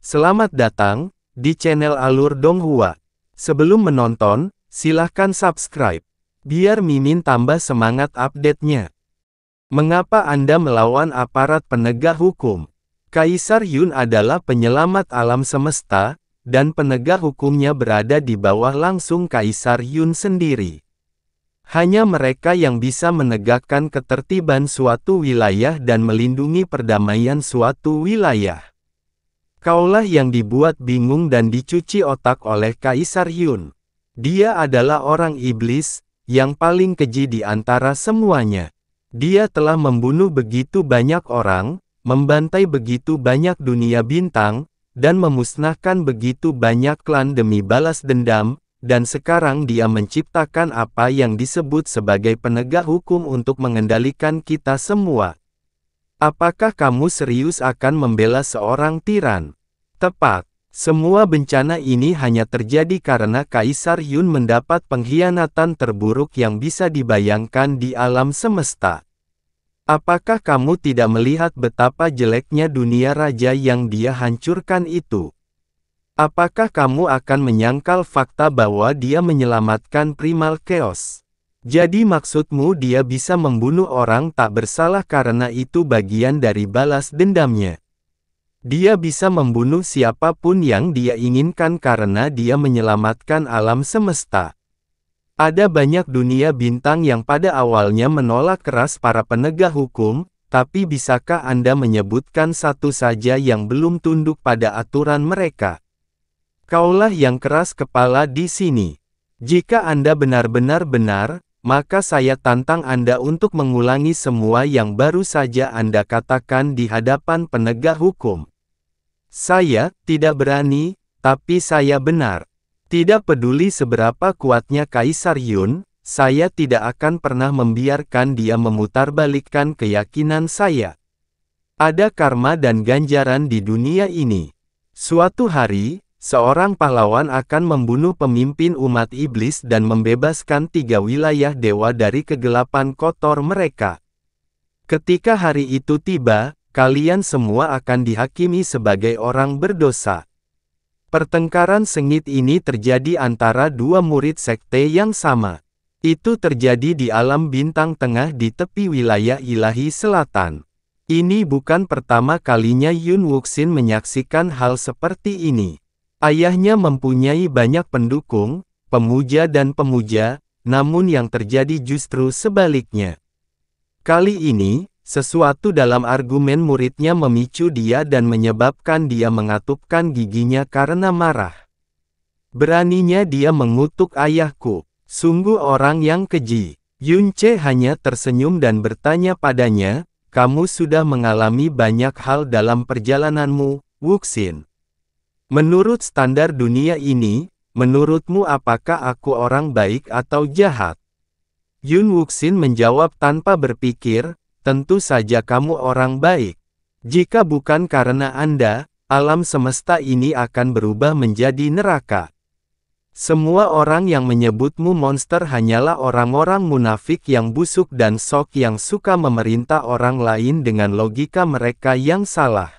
Selamat datang di channel Alur Donghua. Sebelum menonton, silahkan subscribe, biar Mimin tambah semangat update-nya. Mengapa Anda melawan aparat penegak hukum? Kaisar Yun adalah penyelamat alam semesta, dan penegak hukumnya berada di bawah langsung Kaisar Yun sendiri. Hanya mereka yang bisa menegakkan ketertiban suatu wilayah dan melindungi perdamaian suatu wilayah. Kaulah yang dibuat bingung dan dicuci otak oleh Kaisar Yun. Dia adalah orang iblis, yang paling keji di antara semuanya. Dia telah membunuh begitu banyak orang, membantai begitu banyak dunia bintang, dan memusnahkan begitu banyak klan demi balas dendam, dan sekarang dia menciptakan apa yang disebut sebagai penegak hukum untuk mengendalikan kita semua. Apakah kamu serius akan membela seorang tiran? Tepat. Semua bencana ini hanya terjadi karena Kaisar Yun mendapat pengkhianatan terburuk yang bisa dibayangkan di alam semesta. Apakah kamu tidak melihat betapa jeleknya dunia raja yang dia hancurkan itu? Apakah kamu akan menyangkal fakta bahwa dia menyelamatkan Primal Chaos? Jadi maksudmu dia bisa membunuh orang tak bersalah karena itu bagian dari balas dendamnya. Dia bisa membunuh siapapun yang dia inginkan karena dia menyelamatkan alam semesta. Ada banyak dunia bintang yang pada awalnya menolak keras para penegak hukum, tapi bisakah Anda menyebutkan satu saja yang belum tunduk pada aturan mereka? Kaulah yang keras kepala di sini. Jika Anda benar-benar benar, maka saya tantang Anda untuk mengulangi semua yang baru saja Anda katakan di hadapan penegak hukum. Saya tidak berani, tapi saya benar. Tidak peduli seberapa kuatnya Kaisar Yun, saya tidak akan pernah membiarkan dia memutarbalikkan keyakinan saya. Ada karma dan ganjaran di dunia ini. Suatu hari, seorang pahlawan akan membunuh pemimpin umat iblis dan membebaskan 3 wilayah dewa dari kegelapan kotor mereka. Ketika hari itu tiba, kalian semua akan dihakimi sebagai orang berdosa. Pertengkaran sengit ini terjadi antara 2 murid sekte yang sama. Itu terjadi di alam bintang tengah di tepi wilayah ilahi selatan. Ini bukan pertama kalinya Yun Wuxin menyaksikan hal seperti ini. Ayahnya mempunyai banyak pendukung, pemuja dan pemuja, namun yang terjadi justru sebaliknya. Kali ini, sesuatu dalam argumen muridnya memicu dia dan menyebabkan dia mengatupkan giginya karena marah. Beraninya dia mengutuk ayahku, sungguh orang yang keji. Yun Ce hanya tersenyum dan bertanya padanya, kamu sudah mengalami banyak hal dalam perjalananmu, Wuxin. Menurut standar dunia ini, menurutmu apakah aku orang baik atau jahat? Yun Wuxin menjawab tanpa berpikir, tentu saja kamu orang baik. Jika bukan karena Anda, alam semesta ini akan berubah menjadi neraka. Semua orang yang menyebutmu monster hanyalah orang-orang munafik yang busuk dan sok yang suka memerintah orang lain dengan logika mereka yang salah.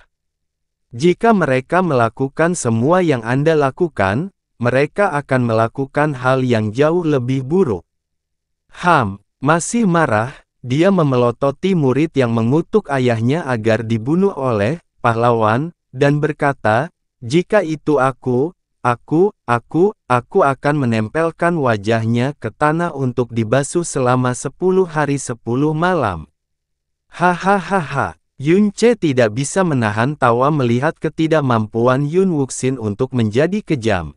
Jika mereka melakukan semua yang Anda lakukan, mereka akan melakukan hal yang jauh lebih buruk. Masih marah, dia memelototi murid yang mengutuk ayahnya agar dibunuh oleh pahlawan, dan berkata, jika itu aku akan menempelkan wajahnya ke tanah untuk dibasuh selama 10 hari 10 malam. Hahaha. Yun Ce tidak bisa menahan tawa melihat ketidakmampuan Yun Wuxin untuk menjadi kejam.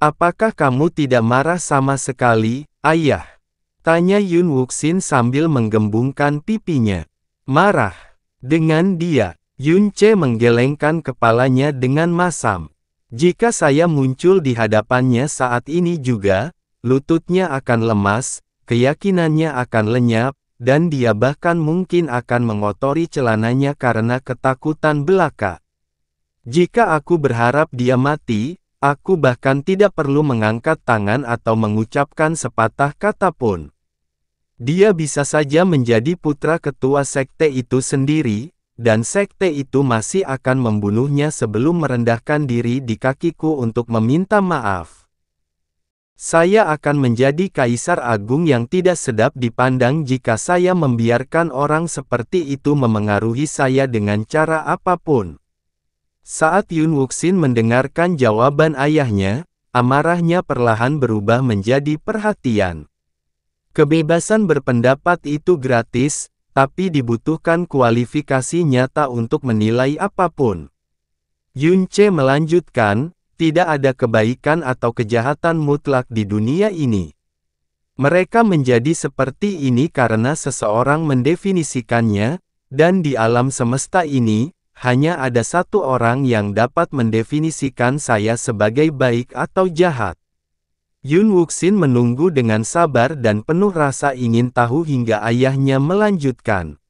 Apakah kamu tidak marah sama sekali, ayah? Tanya Yun Wuxin sambil menggembungkan pipinya. Marah. Dengan dia, Yun Ce menggelengkan kepalanya dengan masam. Jika saya muncul di hadapannya saat ini juga, lututnya akan lemas, keyakinannya akan lenyap, dan dia bahkan mungkin akan mengotori celananya karena ketakutan belaka. Jika aku berharap dia mati, aku bahkan tidak perlu mengangkat tangan atau mengucapkan sepatah kata pun. Dia bisa saja menjadi putra ketua sekte itu sendiri, dan sekte itu masih akan membunuhnya sebelum merendahkan diri di kakiku untuk meminta maaf. Saya akan menjadi kaisar agung yang tidak sedap dipandang jika saya membiarkan orang seperti itu memengaruhi saya dengan cara apapun. Saat Yun Wuxin mendengarkan jawaban ayahnya, amarahnya perlahan berubah menjadi perhatian. Kebebasan berpendapat itu gratis, tapi dibutuhkan kualifikasi nyata untuk menilai apapun. Yun Ce melanjutkan, tidak ada kebaikan atau kejahatan mutlak di dunia ini. Mereka menjadi seperti ini karena seseorang mendefinisikannya, dan di alam semesta ini, hanya ada satu orang yang dapat mendefinisikan saya sebagai baik atau jahat. Yun Wuxin menunggu dengan sabar dan penuh rasa ingin tahu hingga ayahnya melanjutkan.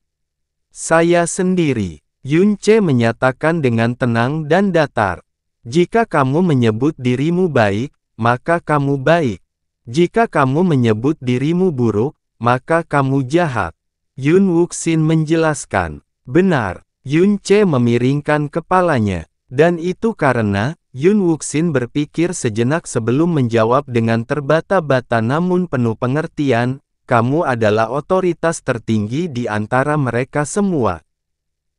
Saya sendiri, Yun Ce menyatakan dengan tenang dan datar. Jika kamu menyebut dirimu baik, maka kamu baik. Jika kamu menyebut dirimu buruk, maka kamu jahat. Yun Wuxin menjelaskan. Benar, Yun Ce memiringkan kepalanya. Dan itu karena, Yun Wuxin berpikir sejenak sebelum menjawab dengan terbata-bata namun penuh pengertian, kamu adalah otoritas tertinggi di antara mereka semua.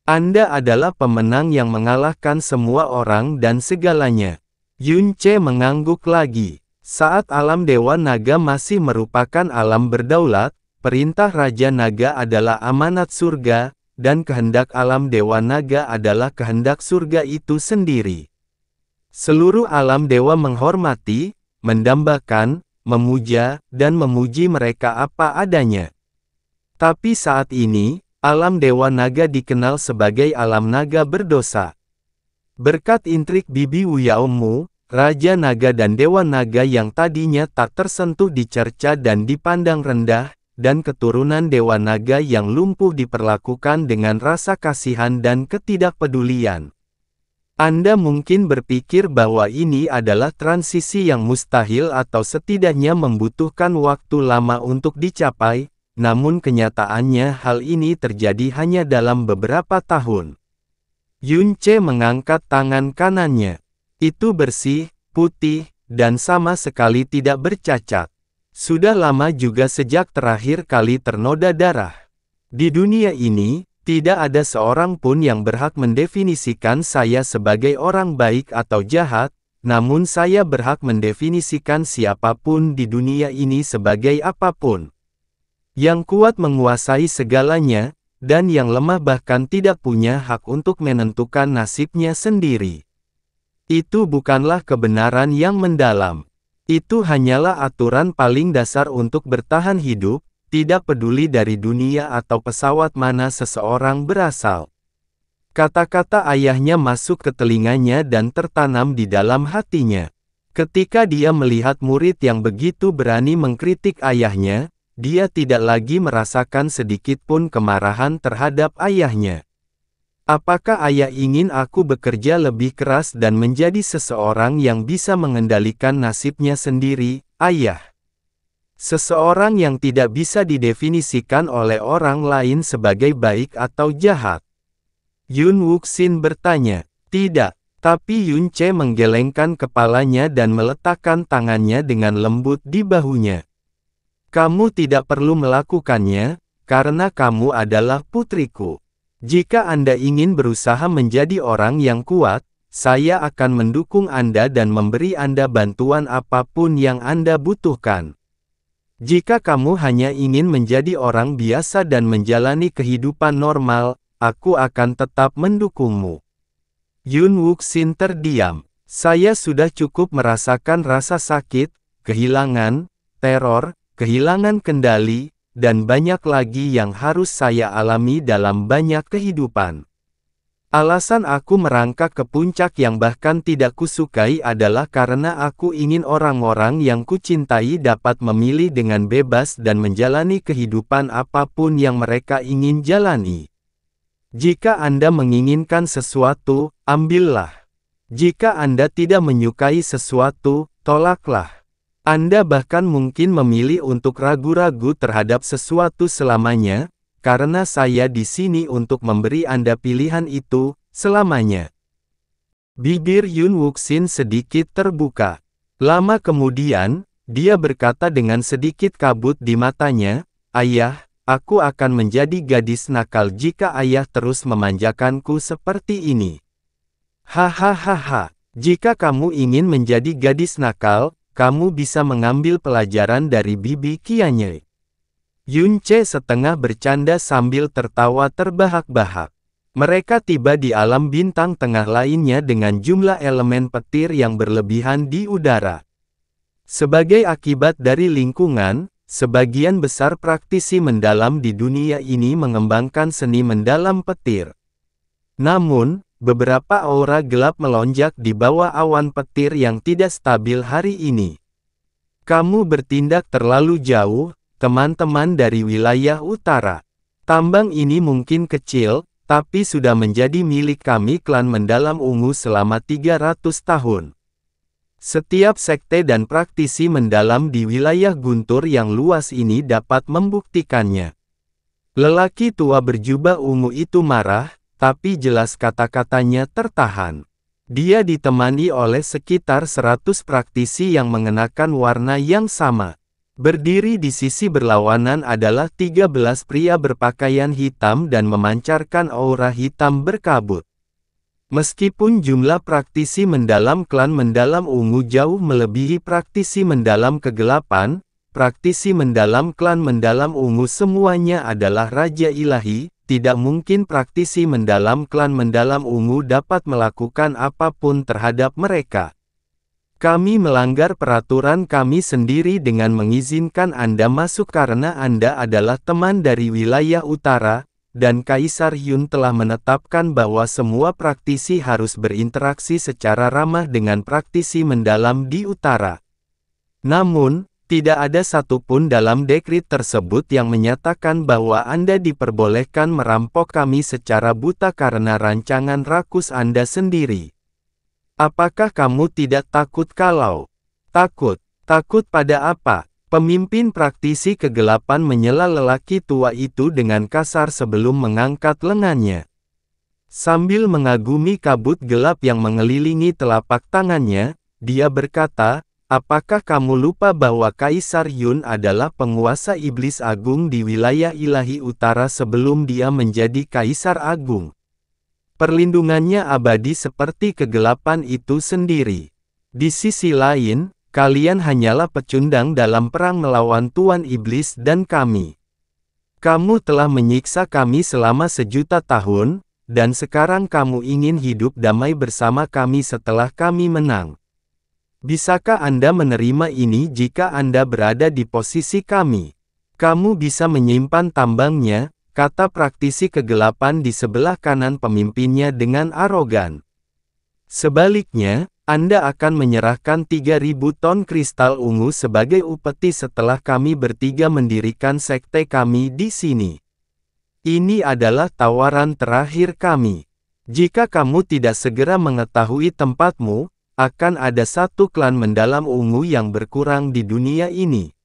Anda adalah pemenang yang mengalahkan semua orang dan segalanya. Yun Ce mengangguk lagi. Saat alam Dewa Naga masih merupakan alam berdaulat, perintah Raja Naga adalah amanat surga, dan kehendak alam Dewa Naga adalah kehendak surga itu sendiri. Seluruh alam dewa menghormati, mendambakan, memuja, dan memuji mereka apa adanya. Tapi saat ini, alam Dewa Naga dikenal sebagai alam naga berdosa. Berkat intrik Bibi Wuyaomu, Raja Naga dan Dewa Naga yang tadinya tak tersentuh dicerca dan dipandang rendah, dan keturunan Dewa Naga yang lumpuh diperlakukan dengan rasa kasihan dan ketidakpedulian. Anda mungkin berpikir bahwa ini adalah transisi yang mustahil atau setidaknya membutuhkan waktu lama untuk dicapai, namun kenyataannya hal ini terjadi hanya dalam beberapa tahun. Yun Ce mengangkat tangan kanannya. Itu bersih, putih, dan sama sekali tidak bercacat. Sudah lama juga sejak terakhir kali ternoda darah. Di dunia ini, tidak ada seorang pun yang berhak mendefinisikan saya sebagai orang baik atau jahat, namun saya berhak mendefinisikan siapapun di dunia ini sebagai apapun. Yang kuat menguasai segalanya, dan yang lemah bahkan tidak punya hak untuk menentukan nasibnya sendiri. Itu bukanlah kebenaran yang mendalam. Itu hanyalah aturan paling dasar untuk bertahan hidup, tidak peduli dari dunia atau pesawat mana seseorang berasal. Kata-kata ayahnya masuk ke telinganya dan tertanam di dalam hatinya. Ketika dia melihat murid yang begitu berani mengkritik ayahnya, dia tidak lagi merasakan sedikit pun kemarahan terhadap ayahnya. Apakah ayah ingin aku bekerja lebih keras dan menjadi seseorang yang bisa mengendalikan nasibnya sendiri, ayah? Seseorang yang tidak bisa didefinisikan oleh orang lain sebagai baik atau jahat. Yun Wuxin bertanya. Tidak, tapi Yun Ce menggelengkan kepalanya dan meletakkan tangannya dengan lembut di bahunya. Kamu tidak perlu melakukannya, karena kamu adalah putriku. Jika Anda ingin berusaha menjadi orang yang kuat, saya akan mendukung Anda dan memberi Anda bantuan apapun yang Anda butuhkan. Jika kamu hanya ingin menjadi orang biasa dan menjalani kehidupan normal, aku akan tetap mendukungmu. Yun Wuxin terdiam. Saya sudah cukup merasakan rasa sakit, kehilangan, teror, kehilangan kendali, dan banyak lagi yang harus saya alami dalam banyak kehidupan. Alasan aku merangkak ke puncak yang bahkan tidak kusukai adalah karena aku ingin orang-orang yang kucintai dapat memilih dengan bebas dan menjalani kehidupan apapun yang mereka ingin jalani. Jika Anda menginginkan sesuatu, ambillah. Jika Anda tidak menyukai sesuatu, tolaklah. Anda bahkan mungkin memilih untuk ragu-ragu terhadap sesuatu selamanya, karena saya di sini untuk memberi Anda pilihan itu, selamanya. Bibir Yun Wuxin sedikit terbuka. Lama kemudian, dia berkata dengan sedikit kabut di matanya, "Ayah, aku akan menjadi gadis nakal jika ayah terus memanjakanku seperti ini." Hahaha, jika kamu ingin menjadi gadis nakal, kamu bisa mengambil pelajaran dari Bibi Qianye. Yun Ce setengah bercanda sambil tertawa terbahak-bahak. Mereka tiba di alam bintang tengah lainnya dengan jumlah elemen petir yang berlebihan di udara. Sebagai akibat dari lingkungan, sebagian besar praktisi mendalam di dunia ini mengembangkan seni mendalam petir. Namun, beberapa aura gelap melonjak di bawah awan petir yang tidak stabil hari ini. Kamu bertindak terlalu jauh, teman-teman dari wilayah utara. Tambang ini mungkin kecil, tapi sudah menjadi milik kami klan mendalam ungu selama 300 tahun. Setiap sekte dan praktisi mendalam di wilayah guntur yang luas ini dapat membuktikannya. Lelaki tua berjubah ungu itu marah, tapi jelas kata-katanya tertahan. Dia ditemani oleh sekitar 100 praktisi yang mengenakan warna yang sama. Berdiri di sisi berlawanan adalah 13 pria berpakaian hitam dan memancarkan aura hitam berkabut. Meskipun jumlah praktisi mendalam klan mendalam ungu jauh melebihi praktisi mendalam kegelapan, praktisi mendalam klan mendalam ungu semuanya adalah raja ilahi, tidak mungkin praktisi mendalam klan mendalam ungu dapat melakukan apapun terhadap mereka. Kami melanggar peraturan kami sendiri dengan mengizinkan Anda masuk karena Anda adalah teman dari wilayah utara, dan Kaisar Yun telah menetapkan bahwa semua praktisi harus berinteraksi secara ramah dengan praktisi mendalam di utara. Namun, tidak ada satupun dalam dekrit tersebut yang menyatakan bahwa Anda diperbolehkan merampok kami secara buta karena rancangan rakus Anda sendiri. Apakah kamu tidak takut kalau? Takut? Takut pada apa? Pemimpin praktisi kegelapan menyela lelaki tua itu dengan kasar sebelum mengangkat lengannya. Sambil mengagumi kabut gelap yang mengelilingi telapak tangannya, dia berkata, "Apakah kamu lupa bahwa Kaisar Yun adalah penguasa iblis agung di wilayah ilahi utara sebelum dia menjadi Kaisar Agung? Perlindungannya abadi seperti kegelapan itu sendiri. Di sisi lain, kalian hanyalah pecundang dalam perang melawan Tuan Iblis dan kami. Kamu telah menyiksa kami selama 1.000.000 tahun, dan sekarang kamu ingin hidup damai bersama kami setelah kami menang. Bisakah Anda menerima ini jika Anda berada di posisi kami? Kamu bisa menyimpan tambangnya," kata praktisi kegelapan di sebelah kanan pemimpinnya dengan arogan. "Sebaliknya, Anda akan menyerahkan 3.000 ton kristal ungu sebagai upeti setelah kami bertiga mendirikan sekte kami di sini. Ini adalah tawaran terakhir kami. Jika kamu tidak segera mengetahui tempatmu, akan ada satu klan mendalam ungu yang berkurang di dunia ini."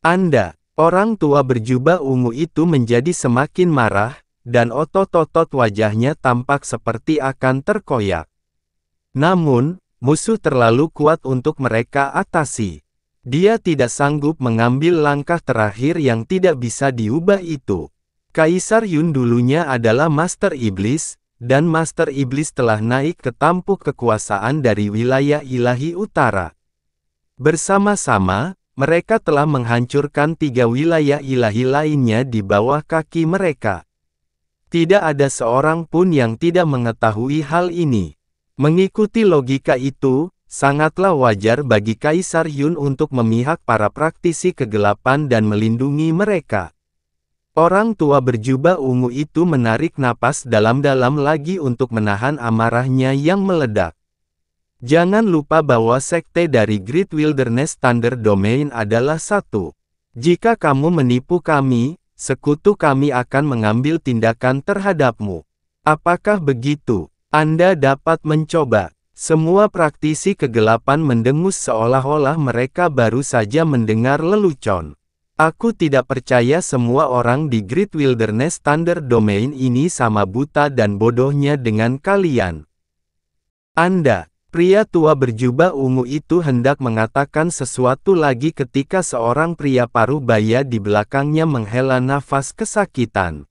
Anda, orang tua berjubah ungu itu menjadi semakin marah, dan otot-otot wajahnya tampak seperti akan terkoyak. Namun, musuh terlalu kuat untuk mereka atasi. Dia tidak sanggup mengambil langkah terakhir yang tidak bisa diubah itu. Kaisar Yun dulunya adalah Master Iblis, dan Master Iblis telah naik ke tampuk kekuasaan dari wilayah ilahi utara. Bersama-sama, mereka telah menghancurkan 3 wilayah ilahi lainnya di bawah kaki mereka. Tidak ada seorang pun yang tidak mengetahui hal ini. Mengikuti logika itu, sangatlah wajar bagi Kaisar Yun untuk memihak para praktisi kegelapan dan melindungi mereka. Orang tua berjubah ungu itu menarik napas dalam-dalam lagi untuk menahan amarahnya yang meledak. Jangan lupa bahwa sekte dari Great Wilderness Thunder Domain adalah satu. Jika kamu menipu kami, sekutu kami akan mengambil tindakan terhadapmu. Apakah begitu? Anda dapat mencoba. Semua praktisi kegelapan mendengus seolah-olah mereka baru saja mendengar lelucon. Aku tidak percaya semua orang di Great Wilderness Thunder Domain ini sama buta dan bodohnya dengan kalian. Anda, pria tua berjubah ungu itu hendak mengatakan sesuatu lagi ketika seorang pria paruh baya di belakangnya menghela nafas kesakitan.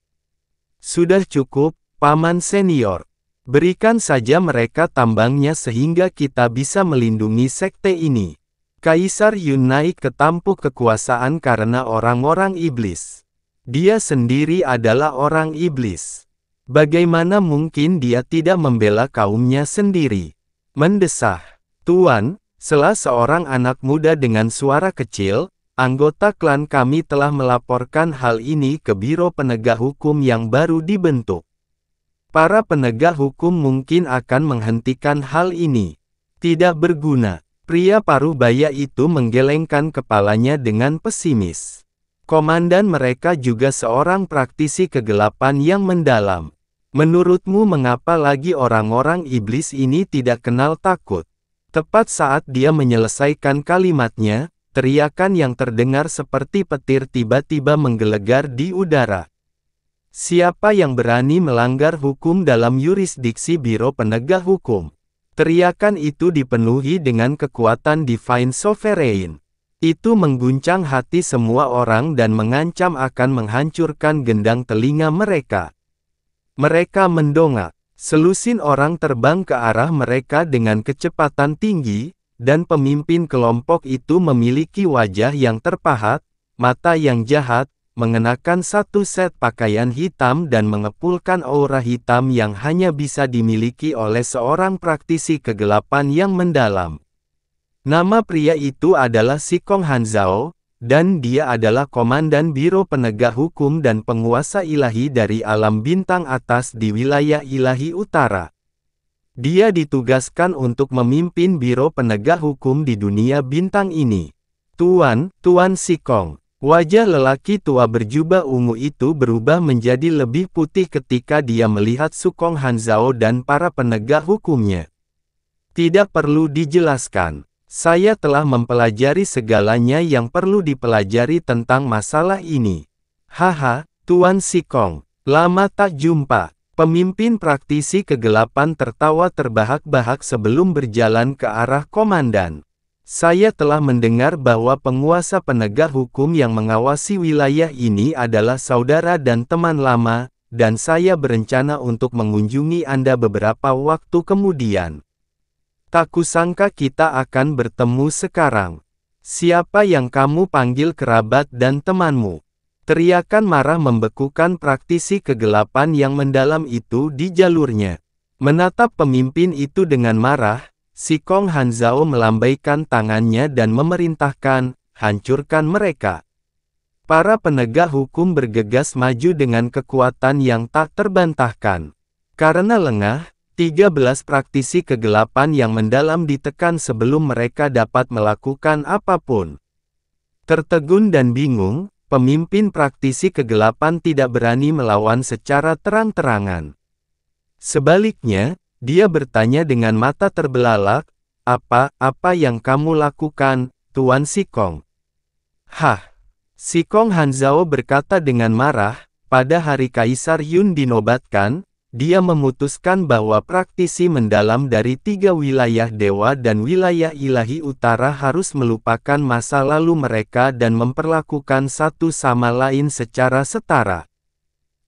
Sudah cukup, Paman Senior. Berikan saja mereka tambangnya sehingga kita bisa melindungi sekte ini. Kaisar Yun naik ke tampuk kekuasaan karena orang-orang iblis. Dia sendiri adalah orang iblis. Bagaimana mungkin dia tidak membela kaumnya sendiri? Mendesah. Tuan, salah seorang anak muda dengan suara kecil, anggota klan kami telah melaporkan hal ini ke Biro Penegak Hukum yang baru dibentuk. Para penegak hukum mungkin akan menghentikan hal ini. Tidak berguna. Pria paruh baya itu menggelengkan kepalanya dengan pesimis. Komandan mereka juga seorang praktisi kegelapan yang mendalam. Menurutmu mengapa lagi orang-orang iblis ini tidak kenal takut? Tepat saat dia menyelesaikan kalimatnya, teriakan yang terdengar seperti petir tiba-tiba menggelegar di udara. Siapa yang berani melanggar hukum dalam yurisdiksi Biro Penegak Hukum? Teriakan itu dipenuhi dengan kekuatan Divine Sovereign. Itu mengguncang hati semua orang dan mengancam akan menghancurkan gendang telinga mereka. Mereka mendongak. Selusin orang terbang ke arah mereka dengan kecepatan tinggi, dan pemimpin kelompok itu memiliki wajah yang terpahat, mata yang jahat, mengenakan satu set pakaian hitam dan mengepulkan aura hitam yang hanya bisa dimiliki oleh seorang praktisi kegelapan yang mendalam. Nama pria itu adalah Shikong Hanzhao, dan dia adalah komandan Biro Penegak Hukum dan penguasa ilahi dari alam bintang atas di wilayah ilahi utara. Dia ditugaskan untuk memimpin Biro Penegak Hukum di dunia bintang ini. Tuan Shikong. Wajah lelaki tua berjubah ungu itu berubah menjadi lebih putih ketika dia melihat Shikong Hanzhao dan para penegak hukumnya. Tidak perlu dijelaskan. Saya telah mempelajari segalanya yang perlu dipelajari tentang masalah ini. Haha, Tuan Shikong. Lama tak jumpa. Pemimpin praktisi kegelapan tertawa terbahak-bahak sebelum berjalan ke arah komandan. Saya telah mendengar bahwa penguasa penegak hukum yang mengawasi wilayah ini adalah saudara dan teman lama, dan saya berencana untuk mengunjungi Anda beberapa waktu kemudian. Tak kusangka kita akan bertemu sekarang. Siapa yang kamu panggil kerabat dan temanmu? Teriakan marah membekukan praktisi kegelapan yang mendalam itu di jalurnya. Menatap pemimpin itu dengan marah, Shikong Hanzhao melambaikan tangannya dan memerintahkan, hancurkan mereka. Para penegak hukum bergegas maju dengan kekuatan yang tak terbantahkan. Karena lengah, 13 praktisi kegelapan yang mendalam ditekan sebelum mereka dapat melakukan apapun. Tertegun dan bingung, pemimpin praktisi kegelapan tidak berani melawan secara terang-terangan. Sebaliknya, dia bertanya dengan mata terbelalak, apa yang kamu lakukan, Tuan Shikong? Hah? Shikong Hanzhao berkata dengan marah, pada hari Kaisar Yun dinobatkan, dia memutuskan bahwa praktisi mendalam dari 3 wilayah dewa dan wilayah ilahi utara harus melupakan masa lalu mereka dan memperlakukan satu sama lain secara setara.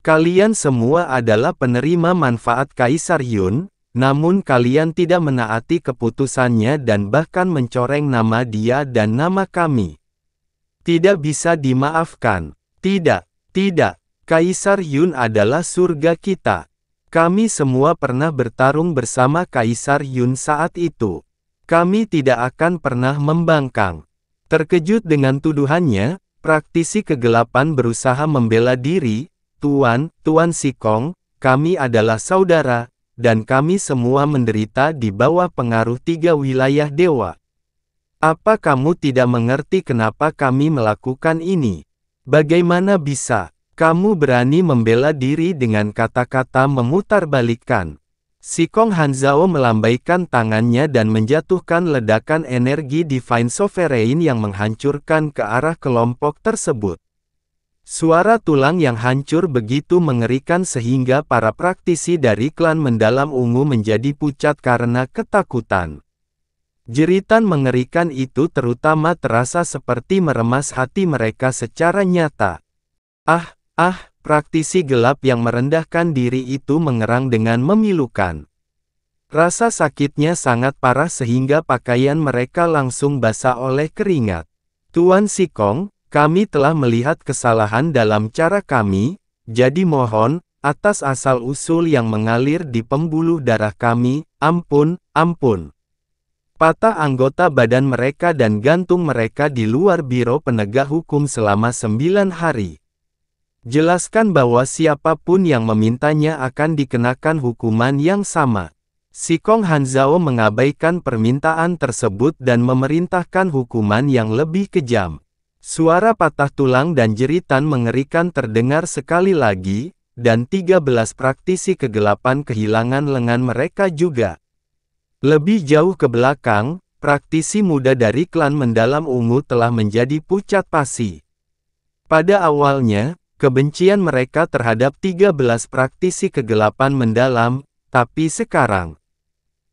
Kalian semua adalah penerima manfaat Kaisar Yun, namun kalian tidak menaati keputusannya dan bahkan mencoreng nama dia dan nama kami. Tidak bisa dimaafkan. Tidak. Kaisar Yun adalah surga kita. Kami semua pernah bertarung bersama Kaisar Yun saat itu. Kami tidak akan pernah membangkang. Terkejut dengan tuduhannya, praktisi kegelapan berusaha membela diri, Tuan Shikong, kami adalah saudara, dan kami semua menderita di bawah pengaruh 3 wilayah dewa. Apa kamu tidak mengerti kenapa kami melakukan ini? Bagaimana bisa kamu berani membela diri dengan kata-kata memutarbalikkan? Sikong Hanzhao melambaikan tangannya dan menjatuhkan ledakan energi Divine Sovereign yang menghancurkan ke arah kelompok tersebut. Suara tulang yang hancur begitu mengerikan sehingga para praktisi dari klan mendalam ungu menjadi pucat karena ketakutan. Jeritan mengerikan itu terutama terasa seperti meremas hati mereka secara nyata. Praktisi gelap yang merendahkan diri itu mengerang dengan memilukan. Rasa sakitnya sangat parah sehingga pakaian mereka langsung basah oleh keringat. Tuan Sikong, kami telah melihat kesalahan dalam cara kami, jadi mohon, atas asal-usul yang mengalir di pembuluh darah kami, ampun. Patah anggota badan mereka dan gantung mereka di luar Biro Penegak Hukum selama 9 hari. Jelaskan bahwa siapapun yang memintanya akan dikenakan hukuman yang sama. Sikong Hanzhao mengabaikan permintaan tersebut dan memerintahkan hukuman yang lebih kejam. Suara patah tulang dan jeritan mengerikan terdengar sekali lagi, dan 13 praktisi kegelapan kehilangan lengan mereka juga. Lebih jauh ke belakang, praktisi muda dari klan mendalam ungu telah menjadi pucat pasi. Pada awalnya, kebencian mereka terhadap 13 praktisi kegelapan mendalam, tapi sekarang,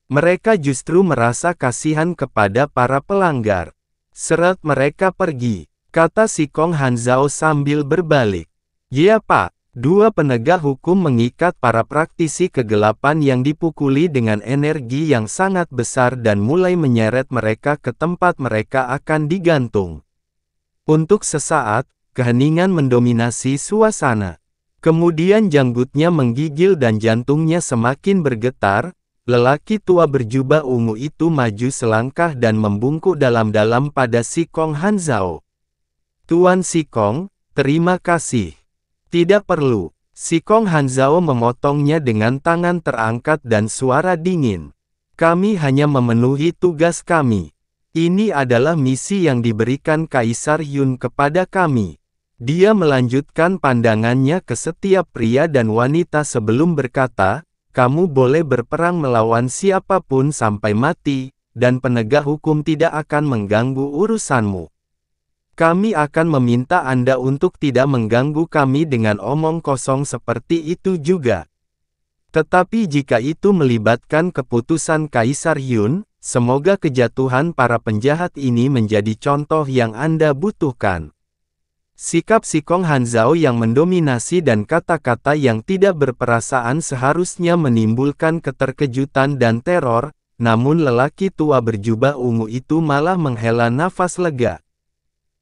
mereka justru merasa kasihan kepada para pelanggar. Seret mereka pergi, kata Sikong Hanzhao sambil berbalik. Ya Pak, dua penegak hukum mengikat para praktisi kegelapan yang dipukuli dengan energi yang sangat besar dan mulai menyeret mereka ke tempat mereka akan digantung. Untuk sesaat, keheningan mendominasi suasana. Kemudian janggutnya menggigil dan jantungnya semakin bergetar. Lelaki tua berjubah ungu itu maju selangkah dan membungkuk dalam-dalam pada Sikong Hanzhao. Tuan Sikong, terima kasih. Tidak perlu. Sikong Hanzhao memotongnya dengan tangan terangkat dan suara dingin. Kami hanya memenuhi tugas kami. Ini adalah misi yang diberikan Kaisar Yun kepada kami. Dia melanjutkan pandangannya ke setiap pria dan wanita sebelum berkata, kamu boleh berperang melawan siapapun sampai mati, dan penegak hukum tidak akan mengganggu urusanmu. Kami akan meminta Anda untuk tidak mengganggu kami dengan omong kosong seperti itu juga. Tetapi jika itu melibatkan keputusan Kaisar Yun, semoga kejatuhan para penjahat ini menjadi contoh yang Anda butuhkan. Sikap Sikong Hanzhao yang mendominasi dan kata-kata yang tidak berperasaan seharusnya menimbulkan keterkejutan dan teror, namun lelaki tua berjubah ungu itu malah menghela nafas lega.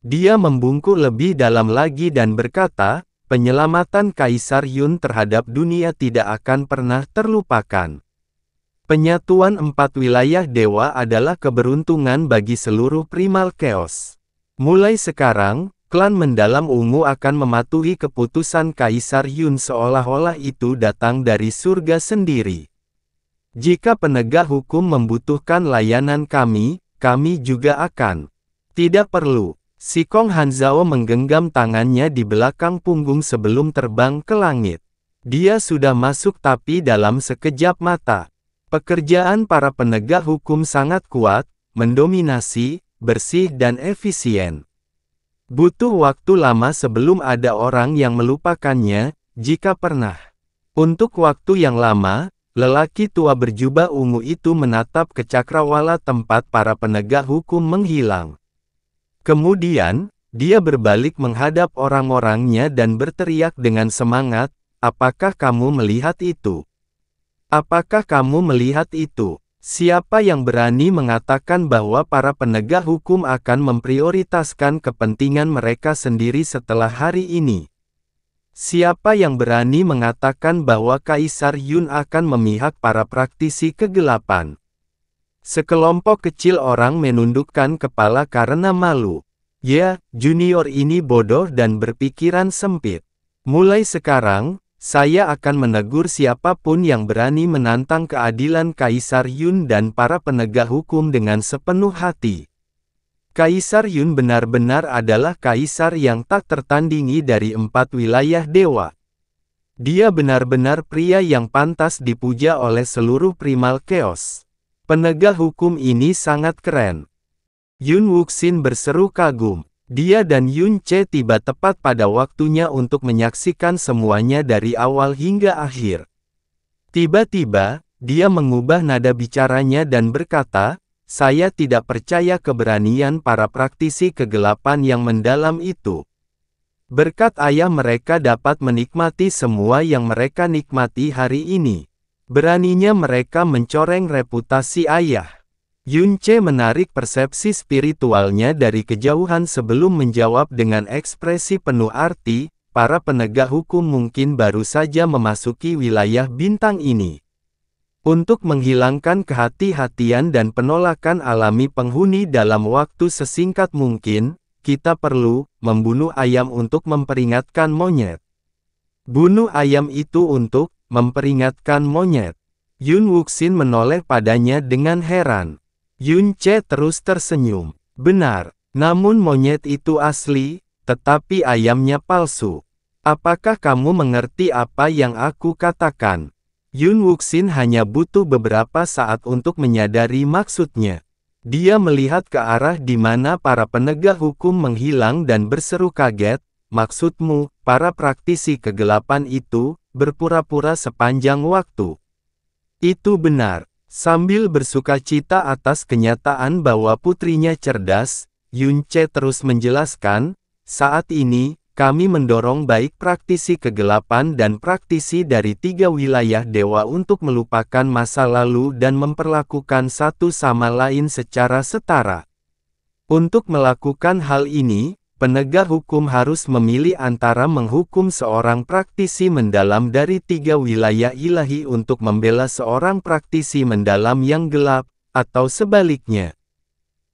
Dia membungkuk lebih dalam lagi dan berkata, penyelamatan Kaisar Yun terhadap dunia tidak akan pernah terlupakan. Penyatuan 4 wilayah dewa adalah keberuntungan bagi seluruh primal chaos. Mulai sekarang, klan mendalam ungu akan mematuhi keputusan Kaisar Yun seolah-olah itu datang dari surga sendiri. Jika penegak hukum membutuhkan layanan kami juga akan. Tidak perlu. Sikong Hanzhao menggenggam tangannya di belakang punggung sebelum terbang ke langit. Dia sudah masuk tapi dalam sekejap mata. Pekerjaan para penegak hukum sangat kuat, mendominasi, bersih dan efisien. Butuh waktu lama sebelum ada orang yang melupakannya, jika pernah. Untuk waktu yang lama, lelaki tua berjubah ungu itu menatap ke cakrawala tempat para penegak hukum menghilang. Kemudian, dia berbalik menghadap orang-orangnya dan berteriak dengan semangat, apakah kamu melihat itu? Apakah kamu melihat itu? Siapa yang berani mengatakan bahwa para penegak hukum akan memprioritaskan kepentingan mereka sendiri setelah hari ini? Siapa yang berani mengatakan bahwa Kaisar Yun akan memihak para praktisi kegelapan? Sekelompok kecil orang menundukkan kepala karena malu. Ya, junior ini bodoh dan berpikiran sempit. Mulai sekarang, saya akan menegur siapapun yang berani menantang keadilan Kaisar Yun dan para penegak hukum dengan sepenuh hati. Kaisar Yun benar-benar adalah kaisar yang tak tertandingi dari 4 wilayah dewa. Dia benar-benar pria yang pantas dipuja oleh seluruh primal chaos. Penegak hukum ini sangat keren. Yun Wuxin berseru kagum. Dia dan Yun Ce tiba tepat pada waktunya untuk menyaksikan semuanya dari awal hingga akhir. Tiba-tiba, dia mengubah nada bicaranya dan berkata, "Saya tidak percaya keberanian para praktisi kegelapan yang mendalam itu. Berkat ayah mereka dapat menikmati semua yang mereka nikmati hari ini. Beraninya mereka mencoreng reputasi ayah." Yun Ce menarik persepsi spiritualnya dari kejauhan sebelum menjawab dengan ekspresi penuh arti, "Para penegak hukum mungkin baru saja memasuki wilayah bintang ini. Untuk menghilangkan kehati-hatian dan penolakan alami penghuni dalam waktu sesingkat mungkin, kita perlu membunuh ayam untuk memperingatkan monyet." Bunuh ayam itu untuk memperingatkan monyet. Yun Wuxin menoleh padanya dengan heran. Yun Ce terus tersenyum. "Benar, namun monyet itu asli, tetapi ayamnya palsu. Apakah kamu mengerti apa yang aku katakan?" Yun Wuxin hanya butuh beberapa saat untuk menyadari maksudnya. Dia melihat ke arah di mana para penegak hukum menghilang dan berseru kaget, "Maksudmu, para praktisi kegelapan itu, berpura-pura sepanjang waktu?" "Itu benar." Sambil bersukacita atas kenyataan bahwa putrinya cerdas, Yun Ce terus menjelaskan, "Saat ini, kami mendorong baik praktisi kegelapan dan praktisi dari 3 wilayah dewa untuk melupakan masa lalu dan memperlakukan satu sama lain secara setara. Untuk melakukan hal ini, penegak hukum harus memilih antara menghukum seorang praktisi mendalam dari 3 wilayah ilahi untuk membela seorang praktisi mendalam yang gelap, atau sebaliknya.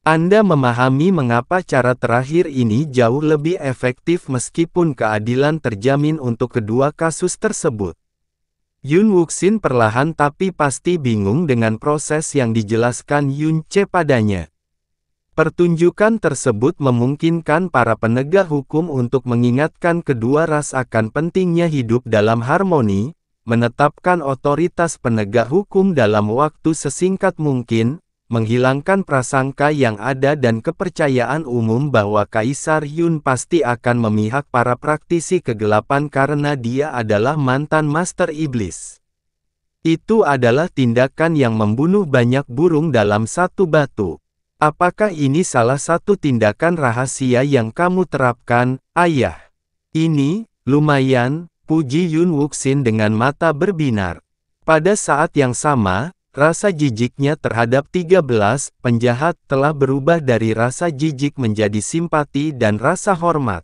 Anda memahami mengapa cara terakhir ini jauh lebih efektif meskipun keadilan terjamin untuk kedua kasus tersebut." Yun Wuxin perlahan tapi pasti bingung dengan proses yang dijelaskan Yun Ce padanya. Pertunjukan tersebut memungkinkan para penegak hukum untuk mengingatkan kedua ras akan pentingnya hidup dalam harmoni, menetapkan otoritas penegak hukum dalam waktu sesingkat mungkin, menghilangkan prasangka yang ada dan kepercayaan umum bahwa Kaisar Yun pasti akan memihak para praktisi kegelapan karena dia adalah mantan Master Iblis. Itu adalah tindakan yang membunuh banyak burung dalam satu batu. Apakah ini salah satu tindakan rahasia yang kamu terapkan, ayah? Ini, lumayan, puji Yun Wuxin dengan mata berbinar. Pada saat yang sama, rasa jijiknya terhadap 13 penjahat telah berubah dari rasa jijik menjadi simpati dan rasa hormat.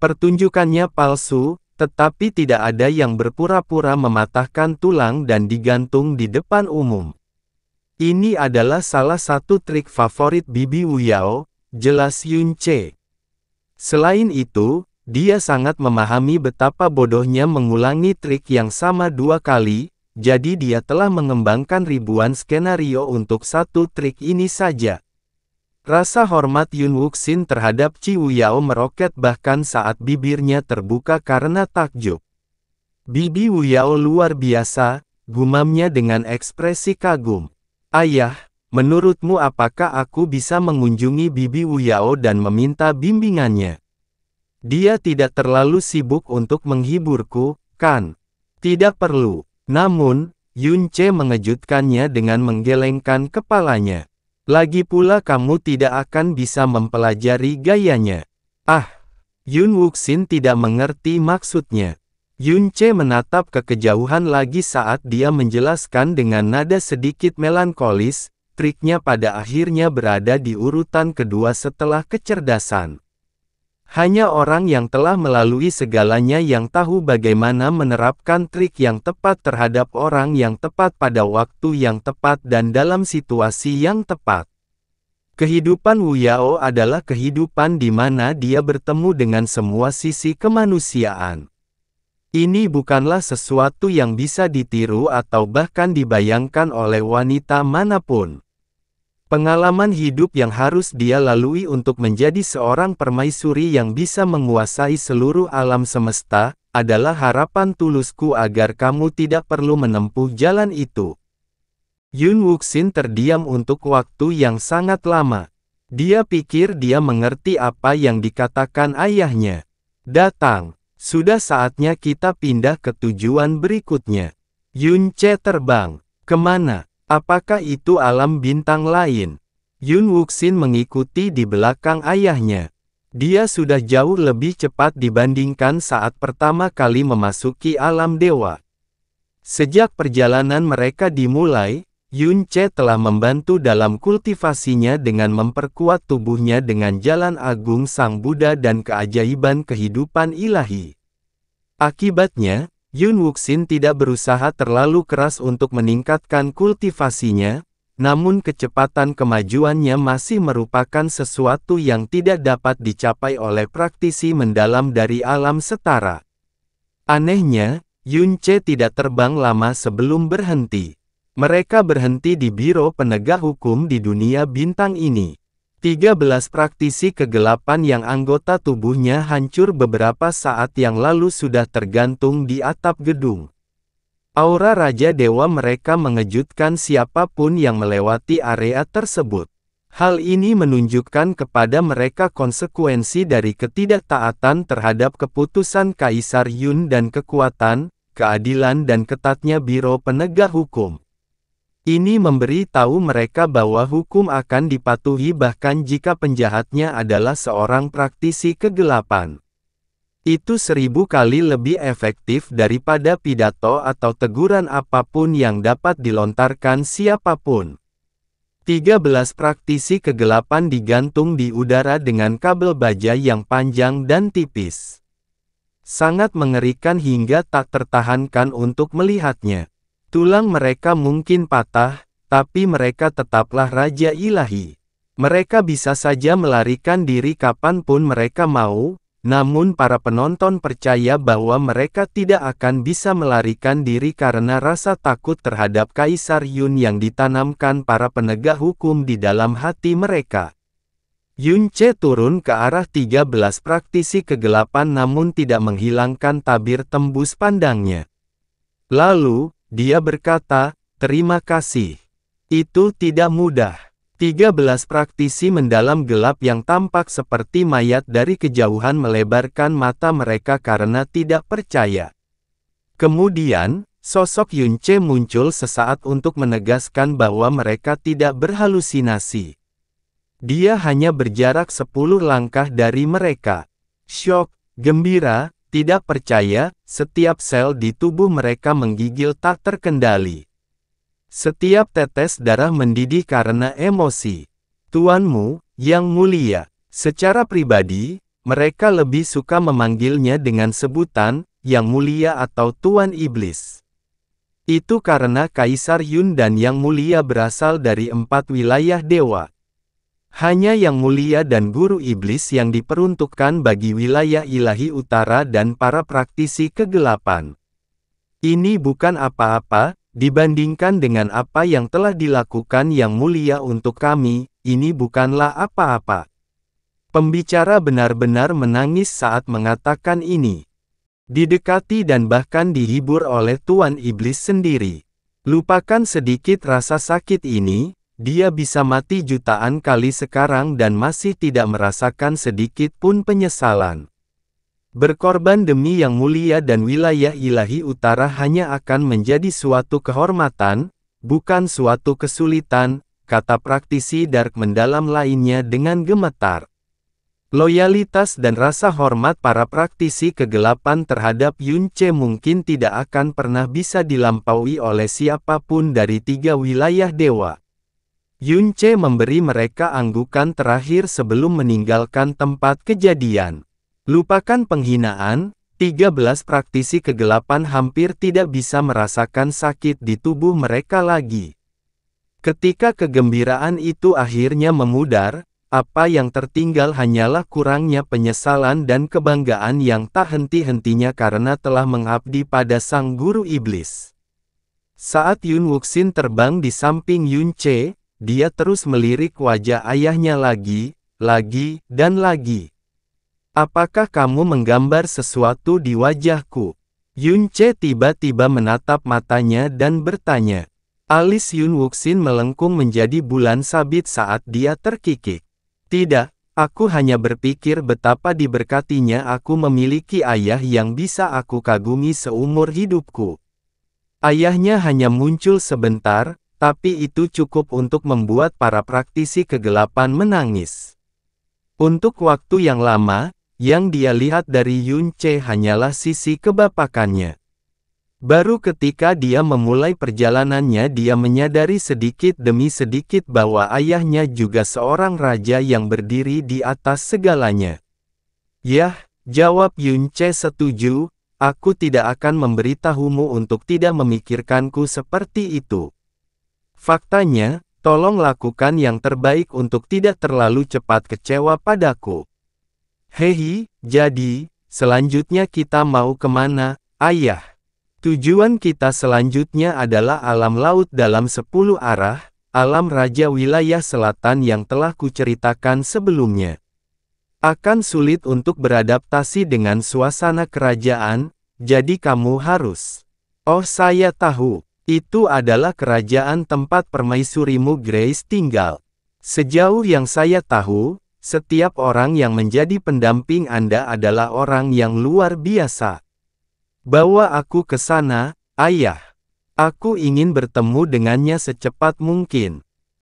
Pertunjukannya palsu, tetapi tidak ada yang berpura-pura mematahkan tulang dan digantung di depan umum. "Ini adalah salah satu trik favorit Bibi Wu Yao," jelas Yun Ce. Selain itu, dia sangat memahami betapa bodohnya mengulangi trik yang sama 2 kali, jadi dia telah mengembangkan ribuan skenario untuk satu trik ini saja. Rasa hormat Yun Wuxin terhadap Qi Wu Yao meroket bahkan saat bibirnya terbuka karena takjub. "Bibi Wu Yao luar biasa," gumamnya dengan ekspresi kagum. "Ayah, menurutmu apakah aku bisa mengunjungi Bibi Wu Yao dan meminta bimbingannya? Dia tidak terlalu sibuk untuk menghiburku, kan?" "Tidak perlu." Namun, Yun Ce mengejutkannya dengan menggelengkan kepalanya. "Lagi pula kamu tidak akan bisa mempelajari gayanya." "Ah!" Yun Wuxin tidak mengerti maksudnya. Yun Ce menatap ke kejauhan lagi saat dia menjelaskan dengan nada sedikit melankolis, triknya pada akhirnya berada di urutan kedua setelah kecerdasan. Hanya orang yang telah melalui segalanya yang tahu bagaimana menerapkan trik yang tepat terhadap orang yang tepat pada waktu yang tepat dan dalam situasi yang tepat. Kehidupan Wu Yao adalah kehidupan di mana dia bertemu dengan semua sisi kemanusiaan. Ini bukanlah sesuatu yang bisa ditiru atau bahkan dibayangkan oleh wanita manapun. Pengalaman hidup yang harus dia lalui untuk menjadi seorang permaisuri yang bisa menguasai seluruh alam semesta, adalah harapan tulusku agar kamu tidak perlu menempuh jalan itu. Yun Wuxin terdiam untuk waktu yang sangat lama. Dia pikir dia mengerti apa yang dikatakan ayahnya. Datang, sudah saatnya kita pindah ke tujuan berikutnya. Yun Ce terbang. Kemana? Apakah itu alam bintang lain? Yun Wuxin mengikuti di belakang ayahnya. Dia sudah jauh lebih cepat dibandingkan saat pertama kali memasuki alam dewa. Sejak perjalanan mereka dimulai, Yun Ce telah membantu dalam kultivasinya dengan memperkuat tubuhnya dengan jalan agung Sang Buddha dan keajaiban kehidupan ilahi. Akibatnya, Yun Wuxin tidak berusaha terlalu keras untuk meningkatkan kultivasinya, namun kecepatan kemajuannya masih merupakan sesuatu yang tidak dapat dicapai oleh praktisi mendalam dari alam setara. Anehnya, Yun Ce tidak terbang lama sebelum berhenti. Mereka berhenti di Biro Penegak Hukum di dunia bintang ini. 13 praktisi kegelapan yang anggota tubuhnya hancur beberapa saat yang lalu sudah tergantung di atap gedung. Aura Raja Dewa mereka mengejutkan siapapun yang melewati area tersebut. Hal ini menunjukkan kepada mereka konsekuensi dari ketidaktaatan terhadap keputusan Kaisar Yun dan kekuatan, keadilan dan ketatnya Biro Penegak Hukum. Ini memberi tahu mereka bahwa hukum akan dipatuhi bahkan jika penjahatnya adalah seorang praktisi kegelapan. Itu 1000 kali lebih efektif daripada pidato atau teguran apapun yang dapat dilontarkan siapapun. 13 praktisi kegelapan digantung di udara dengan kabel baja yang panjang dan tipis. Sangat mengerikan hingga tak tertahankan untuk melihatnya. Tulang mereka mungkin patah, tapi mereka tetaplah Raja Ilahi. Mereka bisa saja melarikan diri kapanpun mereka mau, namun para penonton percaya bahwa mereka tidak akan bisa melarikan diri karena rasa takut terhadap Kaisar Yun yang ditanamkan para penegak hukum di dalam hati mereka. Yun Ce turun ke arah 13 praktisi kegelapan namun tidak menghilangkan tabir tembus pandangnya. Lalu, dia berkata, "Terima kasih. Itu tidak mudah." 13 praktisi mendalam gelap yang tampak seperti mayat dari kejauhan melebarkan mata mereka karena tidak percaya. Kemudian, sosok Yun Ce muncul sesaat untuk menegaskan bahwa mereka tidak berhalusinasi. Dia hanya berjarak 10 langkah dari mereka. Syok, gembira, tidak percaya, setiap sel di tubuh mereka menggigil tak terkendali. Setiap tetes darah mendidih karena emosi. Tuanmu, Yang Mulia. Secara pribadi, mereka lebih suka memanggilnya dengan sebutan, Yang Mulia atau Tuan Iblis. Itu karena Kaisar Yun dan Yang Mulia berasal dari 4 wilayah dewa. Hanya Yang Mulia dan Guru Iblis yang diperuntukkan bagi wilayah ilahi utara dan para praktisi kegelapan. Ini bukan apa-apa, dibandingkan dengan apa yang telah dilakukan Yang Mulia untuk kami, ini bukanlah apa-apa. Pembicara benar-benar menangis saat mengatakan ini. Didekati dan bahkan dihibur oleh Tuan Iblis sendiri. Lupakan sedikit rasa sakit ini, dia bisa mati jutaan kali sekarang dan masih tidak merasakan sedikit pun penyesalan. Berkorban demi Yang Mulia dan wilayah ilahi utara hanya akan menjadi suatu kehormatan, bukan suatu kesulitan, kata praktisi dark mendalam lainnya dengan gemetar. Loyalitas dan rasa hormat para praktisi kegelapan terhadap Yun Ce mungkin tidak akan pernah bisa dilampaui oleh siapapun dari 3 wilayah dewa. Yun Ce memberi mereka anggukan terakhir sebelum meninggalkan tempat kejadian. Lupakan penghinaan, 13 praktisi kegelapan hampir tidak bisa merasakan sakit di tubuh mereka lagi. Ketika kegembiraan itu akhirnya memudar, apa yang tertinggal hanyalah kurangnya penyesalan dan kebanggaan yang tak henti-hentinya karena telah mengabdi pada Sang Guru Iblis. Saat Yun Wuxin terbang di samping Yun Ce, dia terus melirik wajah ayahnya lagi, dan lagi. Apakah kamu menggambar sesuatu di wajahku? Yunche tiba-tiba menatap matanya dan bertanya. Alis Yun Wuxin melengkung menjadi bulan sabit saat dia terkikik. Tidak, aku hanya berpikir betapa diberkatinya aku memiliki ayah yang bisa aku kagumi seumur hidupku. Ayahnya hanya muncul sebentar, tapi itu cukup untuk membuat para praktisi kegelapan menangis. Untuk waktu yang lama, yang dia lihat dari Yunche hanyalah sisi kebapakannya. Baru ketika dia memulai perjalanannya dia menyadari sedikit demi sedikit bahwa ayahnya juga seorang raja yang berdiri di atas segalanya. Yah, jawab Yunche setuju. Aku tidak akan memberitahumu untuk tidak memikirkanku seperti itu. Faktanya, tolong lakukan yang terbaik untuk tidak terlalu cepat kecewa padaku. Hehi, jadi, selanjutnya kita mau kemana, ayah? Tujuan kita selanjutnya adalah alam laut dalam 10 arah, alam raja wilayah selatan yang telah kuceritakan sebelumnya. Akan sulit untuk beradaptasi dengan suasana kerajaan, jadi kamu harus. Oh, saya tahu. Itu adalah kerajaan tempat permaisurimu Grace tinggal. Sejauh yang saya tahu, setiap orang yang menjadi pendamping Anda adalah orang yang luar biasa. Bawa aku ke sana, ayah. Aku ingin bertemu dengannya secepat mungkin.